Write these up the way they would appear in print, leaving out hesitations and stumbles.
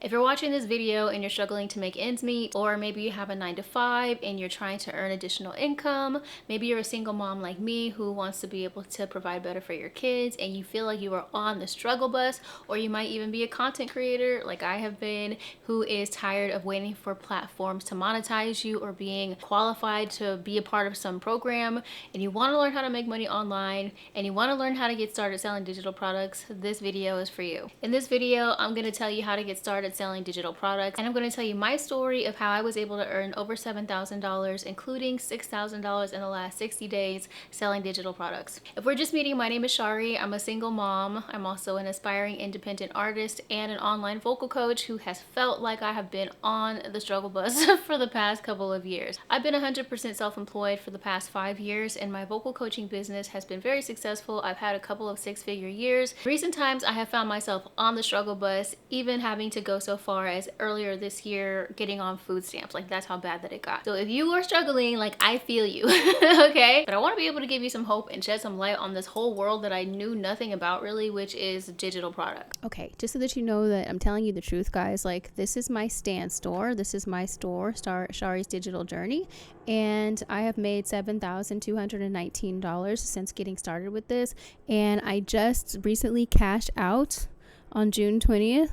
If you're watching this video and you're struggling to make ends meet, or maybe you have a 9 to 5 and you're trying to earn additional income, maybe you're a single mom like me who wants to be able to provide better for your kids and you feel like you are on the struggle bus, or you might even be a content creator like I have been, who is tired of waiting for platforms to monetize you or being qualified to be a part of some program, and you want to learn how to make money online and you want to learn how to get started selling digital products, this video is for you. In this video, I'm going to tell you how to get started selling digital products, and I'm going to tell you my story of how I was able to earn over $7,000, including $6,000 in the last 60 days selling digital products. If we're just meeting, my name is Shari. I'm a single mom. I'm also an aspiring independent artist and an online vocal coach who has felt like I have been on the struggle bus for the past couple of years. I've been 100% self-employed for the past 5 years, and my vocal coaching business has been very successful. I've had a couple of 6-figure years. Recent times I have found myself on the struggle bus, even having to go so far as earlier this year getting on food stamps. Like, that's how bad that it got. So if you are struggling, like, I feel you. Okay, but I want to be able to give you some hope and shed some light on this whole world that I knew nothing about really, which is digital products. Okay, just so that you know that I'm telling you the truth, guys, like, this is my stand store. This is my store, Shari's Digital Journey, and I have made $7,219 since getting started with this, and I just recently cashed out on June 20th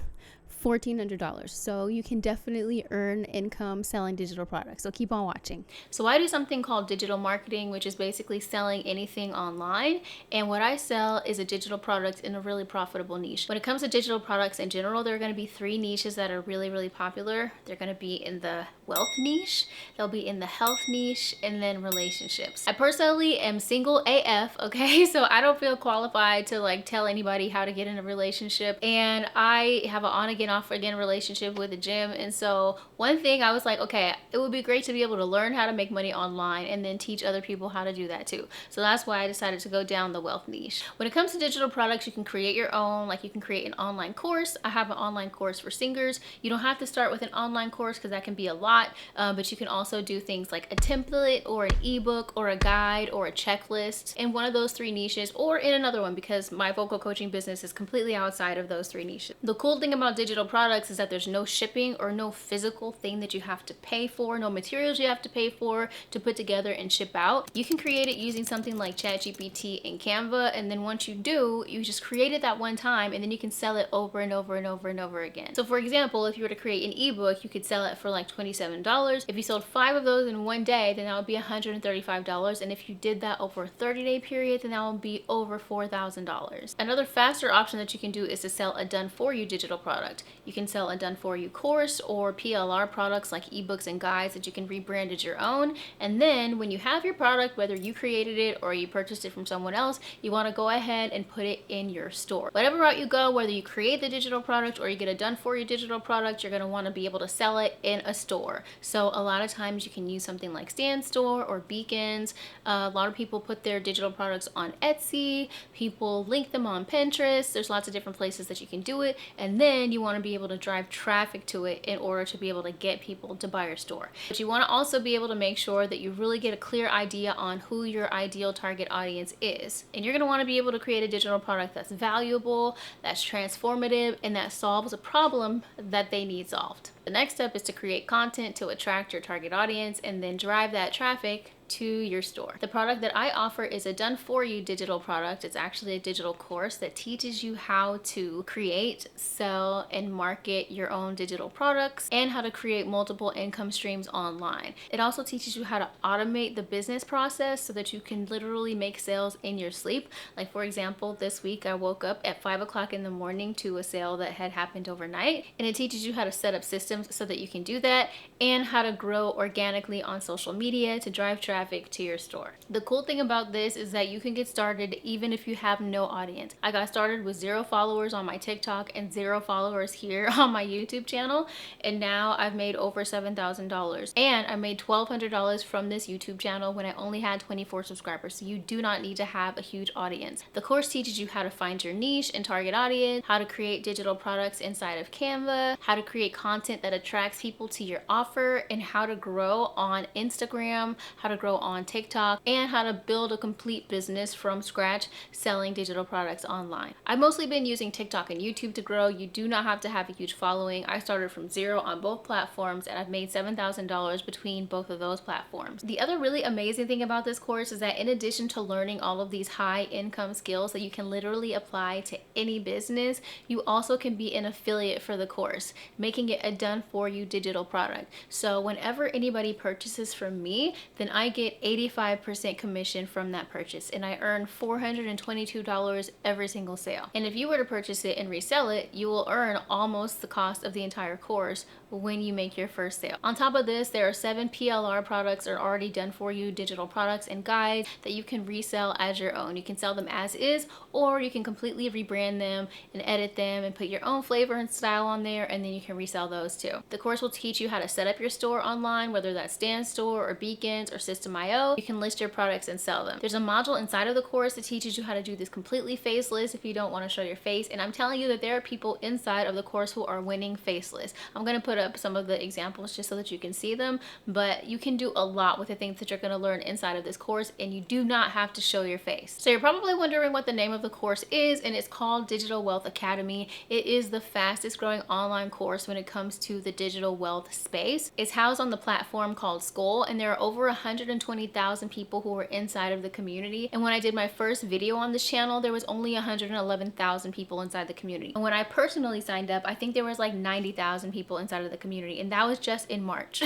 $1,400. So you can definitely earn income selling digital products. So keep on watching. So I do something called digital marketing, which is basically selling anything online. And what I sell is a digital product in a really profitable niche. When it comes to digital products in general, there are going to be 3 niches that are really, really popular. They're going to be in the wealth niche, they'll be in the health niche, and then relationships. I personally am single AF, okay? So I don't feel qualified to like tell anybody how to get in a relationship. And I have an on-again, off-again relationship with the gym. And so one thing I was like, okay, it would be great to be able to learn how to make money online and then teach other people how to do that too. So that's why I decided to go down the wealth niche. When it comes to digital products, you can create your own. Like, you can create an online course. I have an online course for singers. You don't have to start with an online course because that can be a lot, but you can also do things like a template or an ebook or a guide or a checklist in one of those 3 niches, or in another one, because my vocal coaching business is completely outside of those 3 niches. The cool thing about digital products is that there's no shipping or no physical thing that you have to pay for, no materials you have to pay for to put together and ship out. You can create it using something like ChatGPT and Canva, and then once you do, you just create it that one time, and then you can sell it over and over and over and over again. So for example, if you were to create an ebook, you could sell it for like $27. If you sold 5 of those in one day, then that would be $135. And if you did that over a 30-day period, then that would be over $4,000. Another faster option that you can do is to sell a done-for-you digital product. You can sell a done-for-you course or PLR products like ebooks and guides that you can rebrand as your own. And then when you have your product, whether you created it or you purchased it from someone else, you want to go ahead and put it in your store. Whatever route you go, whether you create the digital product or you get a done-for-you digital product, you're going to want to be able to sell it in a store. So a lot of times you can use something like Stand Store or Beacons. A lot of people put their digital products on Etsy. People link them on Pinterest. There's lots of different places that you can do it. And then you want to be able to drive traffic to it in order to be able to get people to buy your store. But you want to also be able to make sure that you really get a clear idea on who your ideal target audience is. And you're going to want to be able to create a digital product that's valuable, that's transformative, and that solves a problem that they need solved. The next step is to create content to attract your target audience and then drive that traffic to your store. The product that I offer is a done-for-you digital product. It's actually a digital course that teaches you how to create, sell, and market your own digital products and how to create multiple income streams online. It also teaches you how to automate the business process so that you can literally make sales in your sleep. Like, for example, this week I woke up at 5 o'clock in the morning to a sale that had happened overnight, and it teaches you how to set up systems so that you can do that, and how to grow organically on social media to drive traffic to your store. The cool thing about this is that you can get started even if you have no audience. I got started with 0 followers on my TikTok and 0 followers here on my YouTube channel, and now I've made over $7,000, and I made $1,200 from this YouTube channel when I only had 24 subscribers. So you do not need to have a huge audience. The course teaches you how to find your niche and target audience, how to create digital products inside of Canva, how to create content that attracts people to your offer, and how to grow on Instagram, how to grow on TikTok, and how to build a complete business from scratch selling digital products online. I've mostly been using TikTok and YouTube to grow. You do not have to have a huge following. I started from zero on both platforms, and I've made $7,000 between both of those platforms. The other really amazing thing about this course is that in addition to learning all of these high income skills that you can literally apply to any business, you also can be an affiliate for the course, making it a done for you digital product. So whenever anybody purchases from me, then I get 85% commission from that purchase, and I earn $422 every single sale. And if you were to purchase it and resell it, you will earn almost the cost of the entire course when you make your first sale. On top of this, there are 7 PLR products that are already done for you, digital products and guides that you can resell as your own. You can sell them as is, or you can completely rebrand them and edit them and put your own flavor and style on there, and then you can resell those too. The course will teach you how to set up your store online, whether that's Stan Store or Beacons or System.io. You can list your products and sell them. There's a module inside of the course that teaches you how to do this completely faceless if you don't want to show your face, and I'm telling you that there are people inside of the course who are winning faceless. I'm going to put up some of the examples just so that you can see them, but you can do a lot with the things that you're going to learn inside of this course, and you do not have to show your face. So you're probably wondering what the name of the course is, and it's called Digital Wealth Academy. It is the fastest growing online course when it comes to the digital wealth space. It's housed on the platform called Skoll, and there are over 120,000 people who are inside of the community. And when I did my first video on this channel, there was only 111,000 people inside the community. And when I personally signed up, I think there was like 90,000 people inside of the community, and that was just in March.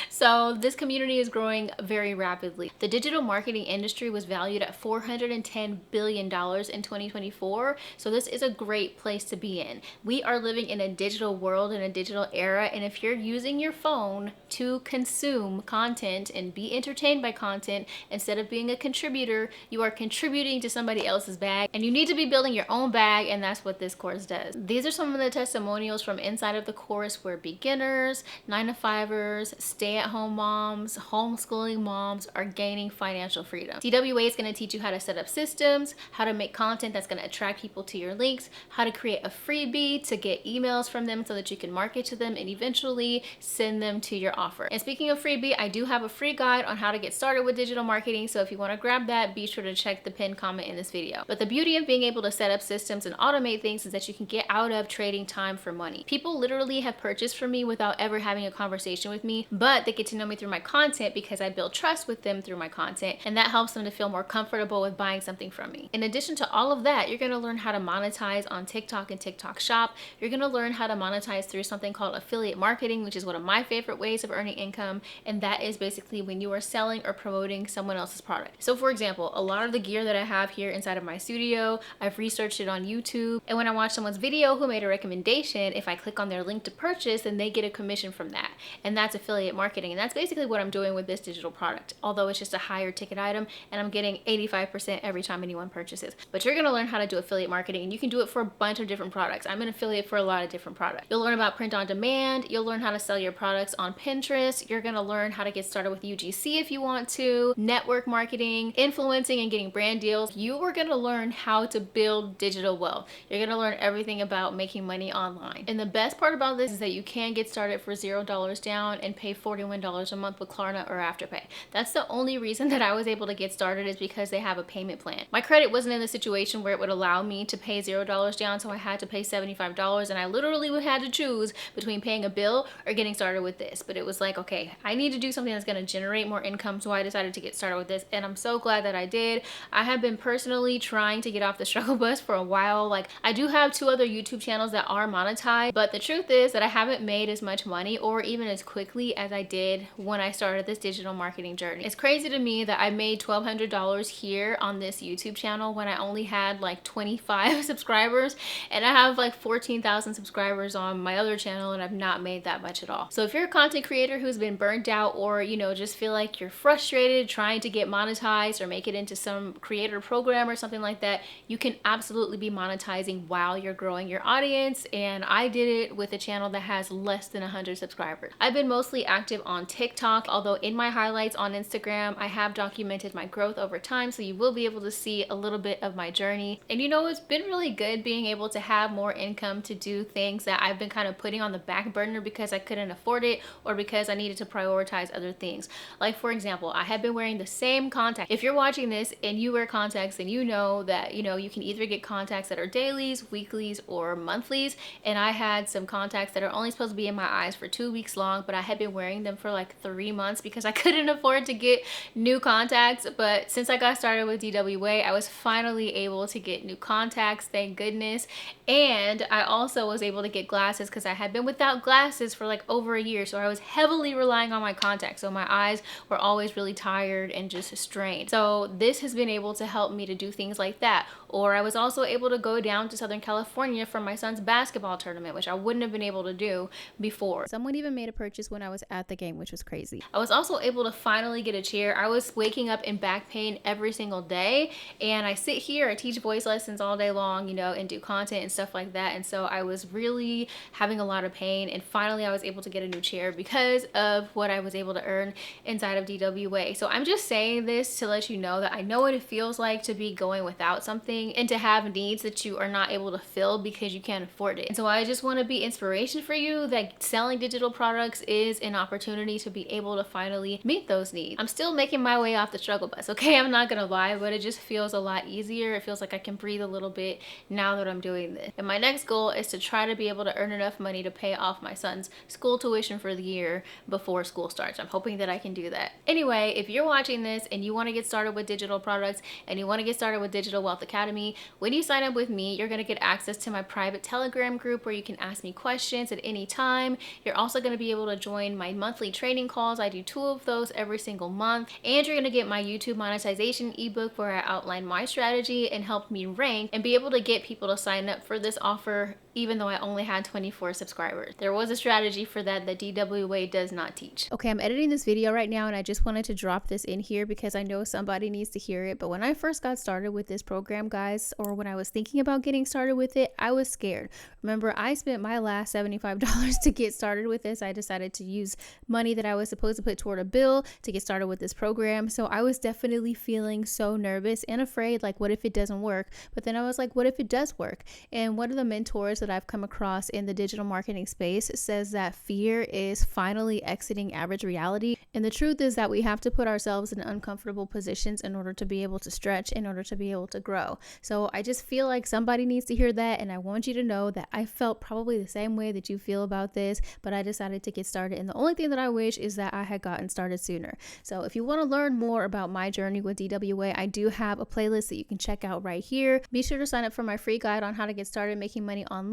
So this community is growing very rapidly. The digital marketing industry was valued at $410 billion in 2024. So this is a great place to be in. We are living in a digital world, in a digital era, and if you're using your phone to consume content and be entertained by content instead of being a contributor, you are contributing to somebody else's bag, and you need to be building your own bag, and that's what this course does. These are some of the testimonials from inside of the course where beginners, 9-to-5ers, stay-at-home moms, homeschooling moms are gaining financial freedom. DWA is going to teach you how to set up systems, how to make content that's going to attract people to your links, how to create a freebie to get emails from them so that you can market to them and eventually send them to your offer. And speaking of freebie, I do have a free guide on how to get started with digital marketing, so if you want to grab that, be sure to check the pinned comment in this video. But the beauty of being able to set up systems and automate things is that you can get out of trading time for money. People literally have purchased from me without ever having a conversation with me, but they get to know me through my content because I build trust with them through my content, and that helps them to feel more comfortable with buying something from me. In addition to all of that, you're going to learn how to monetize on TikTok and TikTok Shop. You're going to learn how to monetize through something called affiliate marketing, which is one of my favorite ways of earning income, and that is basically when you are selling or promoting someone else's product. So for example, a lot of the gear that I have here inside of my studio, I've researched it on YouTube, and when I watch someone's video who made a recommendation, if I click on their link to purchase, then they get a commission from that, and that's affiliate marketing. And that's basically what I'm doing with this digital product, although it's just a higher ticket item, and I'm getting 85% every time anyone purchases. But you're going to learn how to do affiliate marketing, and you can do it for a bunch of different products. I'm an affiliate for a lot of different products. You'll learn about print on demand, you'll learn how to sell your products on Pinterest, you're going to learn how to get started with UGC if you want to, network marketing, influencing and getting brand deals. You are going to learn how to build digital wealth. You're going to learn everything about making money online. And the best part about this is that you can get started for $0 down and pay $41 a month with Klarna or Afterpay. That's the only reason that I was able to get started, is because they have a payment plan. My credit wasn't in the situation where it would allow me to pay $0 down, so I had to pay $75, and I literally had to choose between paying a bill or getting started with this. But it was like, okay, I need to do something that's going to generate more income, so I decided to get started with this, and I'm so glad that I did. I have been personally trying to get off the struggle bus for a while. Like, I do have 2 other YouTube channels that are monetized, but the truth is that I haven't made as much money or even as quickly as I did when I started this digital marketing journey. It's crazy to me that I made $1,200 here on this YouTube channel when I only had like 25 subscribers, and I have like 14,000 subscribers on my other channel, and I've not made that much at all. So if you're a content creator who's been burnt out, or just feel like you're frustrated trying to get monetized or make it into some creator program or something like that, you can absolutely be monetizing while you're growing your audience. And I did it with a channel that has less than 100 subscribers. I've been mostly active on TikTok, although in my highlights on Instagram, I have documented my growth over time, so you will be able to see a little bit of my journey. And it's been really good being able to have more income to do things that I've been kind of putting on the back back burner because I couldn't afford it or because I needed to prioritize other things. Like for example, I had been wearing the same contacts. If you're watching this and you wear contacts, then you know that you can either get contacts that are dailies, weeklies, or monthlies. And I had some contacts that are only supposed to be in my eyes for 2 weeks long, but I had been wearing them for like 3 months because I couldn't afford to get new contacts. But since I got started with DWA, I was finally able to get new contacts, thank goodness. And I also was able to get glasses because I had been without glasses for like over a year. So I was heavily relying on my contacts. So my eyes were always really tired and just strained. So this has been able to help me to do things like that. Or I was also able to go down to Southern California for my son's basketball tournament, which I wouldn't have been able to do before. Someone even made a purchase when I was at the game, which was crazy. I was also able to finally get a chair. I was waking up in back pain every single day, and I sit here, I teach voice lessons all day long, and do content and stuff like that. And so I was really having a lot of pain, and finally I was able to get a new chair because of what I was able to earn inside of DWA. So I'm just saying this to let you know that I know what it feels like to be going without something and to have needs that you are not able to fill because you can't afford it. And so I just want to be inspiration for you that selling digital products is an opportunity to be able to finally meet those needs. I'm still making my way off the struggle bus, okay? I'm not gonna lie, but it just feels a lot easier. It feels like I can breathe a little bit now that I'm doing this. And my next goal is to try to be able to earn enough money to pay off my son's school tuition for the year before school starts. I'm hoping that I can do that. Anyway, if you're watching this and you want to get started with digital products and you want to get started with Digital Wealth Academy, when you sign up with me, you're going to get access to my private Telegram group where you can ask me questions at any time. You're also going to be able to join my monthly training calls. I do 2 of those every single month. And you're going to get my YouTube Monetization Ebook where I outline my strategy and help me rank and be able to get people to sign up for this offer even though I only had 24 subscribers. There was a strategy for that DWA does not teach. Okay, I'm editing this video right now and I just wanted to drop this in here because I know somebody needs to hear it. But when I first got started with this program, guys, or when I was thinking about getting started with it, I was scared. Remember, I spent my last $75 to get started with this. I decided to use money that I was supposed to put toward a bill to get started with this program. So I was definitely feeling so nervous and afraid, like, what if it doesn't work? But then I was like, what if it does work? And one of the mentors that I've come across in the digital marketing space says that fear is finally exiting average reality. And the truth is that we have to put ourselves in uncomfortable positions in order to be able to stretch, in order to be able to grow. So I just feel like somebody needs to hear that. And I want you to know that I felt probably the same way that you feel about this, but I decided to get started. And the only thing that I wish is that I had gotten started sooner. So if you want to learn more about my journey with DWA, I do have a playlist that you can check out right here. Be sure to sign up for my free guide on how to get started making money online.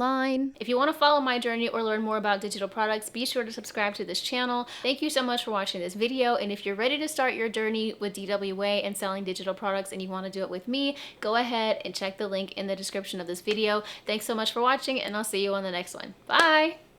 If you want to follow my journey or learn more about digital products, be sure to subscribe to this channel. Thank you so much for watching this video. And if you're ready to start your journey with DWA and selling digital products and you want to do it with me, go ahead and check the link in the description of this video. Thanks so much for watching, and I'll see you on the next one. Bye!